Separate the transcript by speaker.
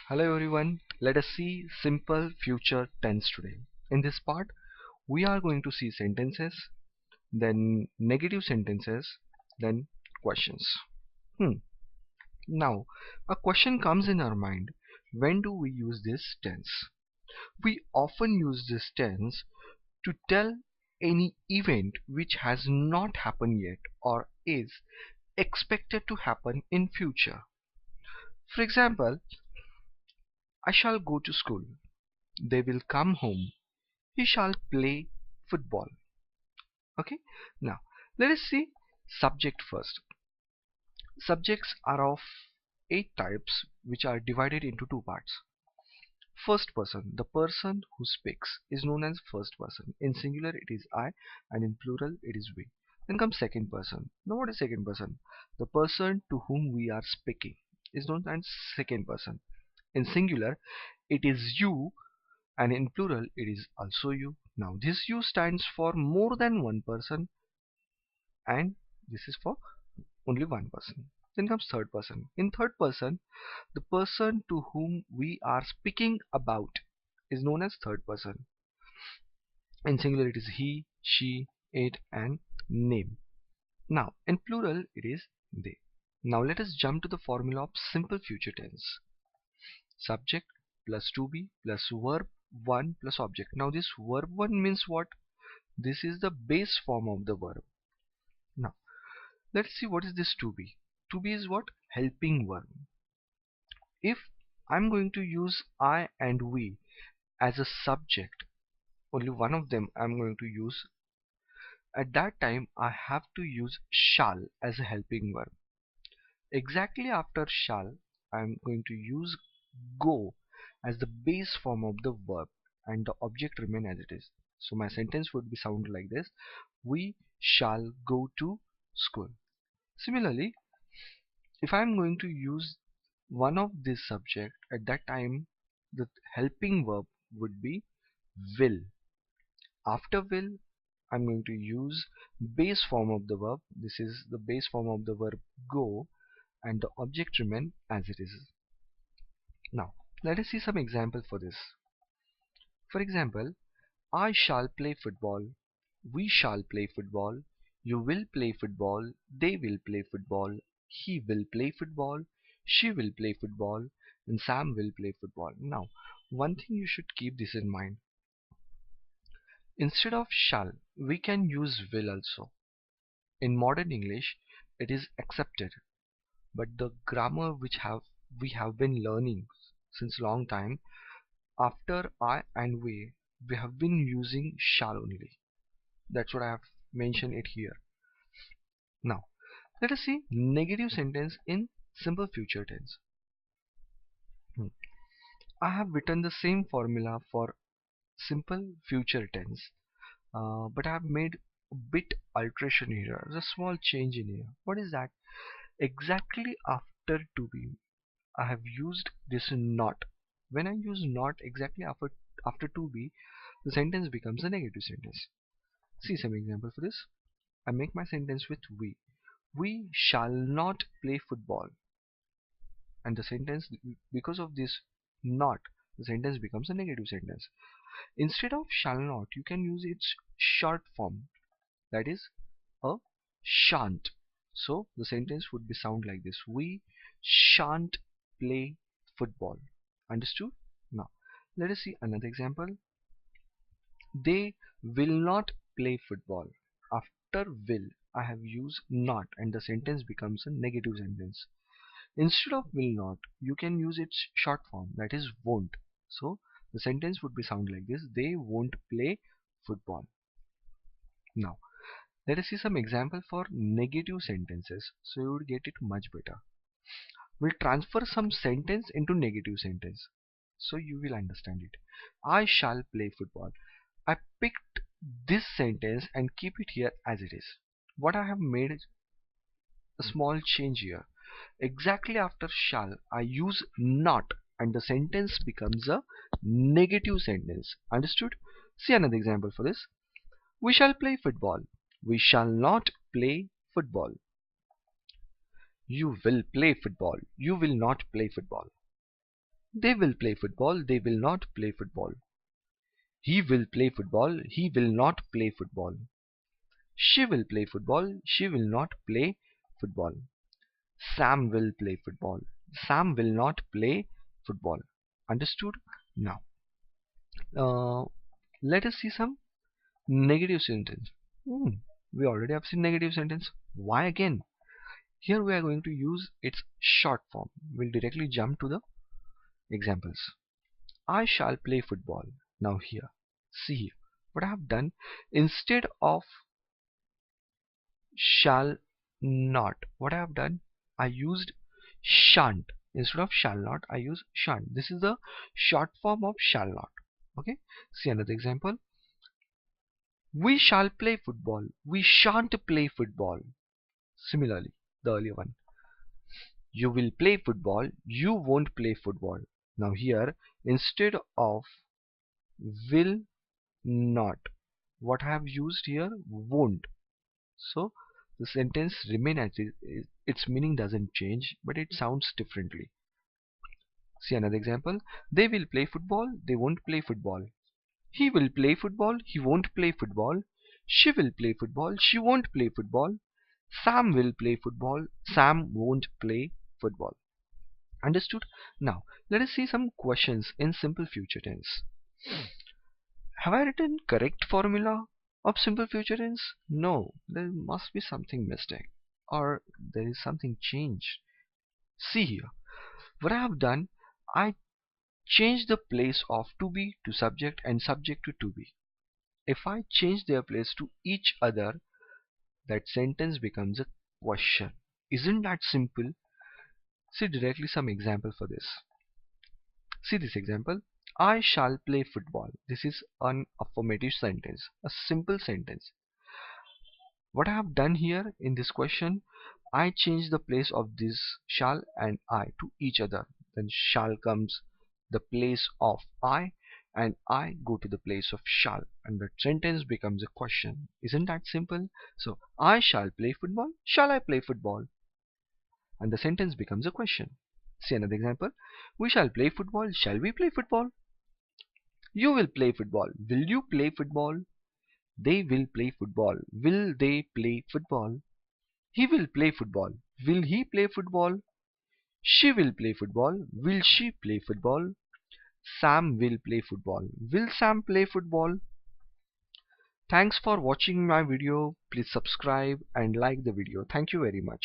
Speaker 1: Hello everyone, let us see simple future tense today. In this part, we are going to see sentences, then negative sentences, then questions. Now, a question comes in our mind. When do we use this tense? We often use this tense to tell any event which has not happened yet or is expected to happen in future. For example, I shall go to school. They will come home. He shall play football. Okay, now let us see subject first. Subjects are of 8 types which are divided into 2 parts. First person, the person who speaks, is known as first person. In singular it is I, and in plural it is we. Then comes second person. Now what is second person? The person to whom we are speaking is known as second person. In singular it is you, and in plural it is also you. Now this you stands for more than one person, and this is for only one person. Then comes third person. In third person, the person to whom we are speaking about is known as third person. In singular it is he, she, it, and name. Now in plural it is they. Now let us jump to the formula of simple future tense. Subject plus to be plus verb 1 plus object. Now this verb 1 means what? This is the base form of the verb. Now let's see what is this to be. To be is what? Helping verb. If I'm going to use I and we as a subject, only one of them I'm going to use. At that time I have to use shall as a helping verb. Exactly after shall I'm going to use go as the base form of the verb, and the object remain as it is. So my sentence would be sound like this: we shall go to school. Similarly, if I'm going to use one of this subject, at that time the helping verb would be will. After will I'm going to use base form of the verb. This is the base form of the verb go, and the object remain as it is. Now let us see some example for this. For example, I shall play football, we shall play football, you will play football, they will play football, he will play football, she will play football, and Sam will play football. Now one thing you should keep this in mind. Instead of shall, we can use will also. In modern English it is accepted, but the grammar which we have been learning since long time, after I and we have been using shall only. That's what I have mentioned it here. Now let us see negative sentence in simple future tense. I have written the same formula for simple future tense, but I have made a bit alteration here. There's a small change in here. What is that? Exactly after to be, I have used this not. When I use not exactly after to be, the sentence becomes a negative sentence. See some example for this. I make my sentence with we. We shall not play football. And the sentence, because of this not, the sentence becomes a negative sentence. Instead of shall not, you can use its short form, that is a shan't. So the sentence would be sound like this: we shan't play football. Understood? Now let us see another example. They will not play football. After will I have used not, and the sentence becomes a negative sentence. Instead of will not, you can use its short form, that is won't. So the sentence would be sound like this: they won't play football. Now let us see some example for negative sentences, so you would get it much better. We'll transfer some sentence into negative sentence, so you will understand it. I shall play football. I picked this sentence and keep it here as it is. What I have made is a small change here. Exactly after shall I use not, and the sentence becomes a negative sentence. Understood? See another example for this. We shall play football. We shall not play football. You will play football. You will not play football. They will play football. They will not play football. He will play football. He will not play football. She will play football. She will not play football. Sam will play football. Sam will not play football. Understood? Now, uh, let us see some negative sentence. We already have seen negative sentence. Why again? Here we are going to use its short form. We'll directly jump to the examples. I shall play football. Now here, see here. What I have done, instead of shall not, what I have done, I used shan't. Instead of shall not, I use shan't. This is the short form of shall not. Okay. See another example. We shall play football. We shan't play football. Similarly, the earlier one. You will play football. You won't play football. Now here, instead of will not, what I have used here, won't. So the sentence remain as it is. Its meaning doesn't change, but it sounds differently. See another example. They will play football. They won't play football. He will play football. He won't play football. She will play football. She won't play football. Sam will play football. Sam won't play football. Understood? Now, let us see some questions in simple future tense. Have I written correct formula of simple future tense? No, there must be something mistake, or there is something changed. See here, what I have done, I changed the place of to be to subject and subject to be. If I change their place to each other, that sentence becomes a question. Isn't that simple? See directly some example for this. See this example. I shall play football. This is an affirmative sentence, a simple sentence. What I have done here in this question, I change the place of this shall and I to each other. Then shall comes the place of I, and I go to the place of shall, and the sentence becomes a question. Isn't that simple? So I shall play football. Shall I play football? And the sentence becomes a question. See another example. We shall play football. Shall we play football? You will play football. Will you play football? They will play football. Will they play football? He will play football. Will he play football? She will play football. Will she play football? Sam will play football. Will Sam play football? Thanks for watching my video. Please subscribe and like the video. Thank you very much.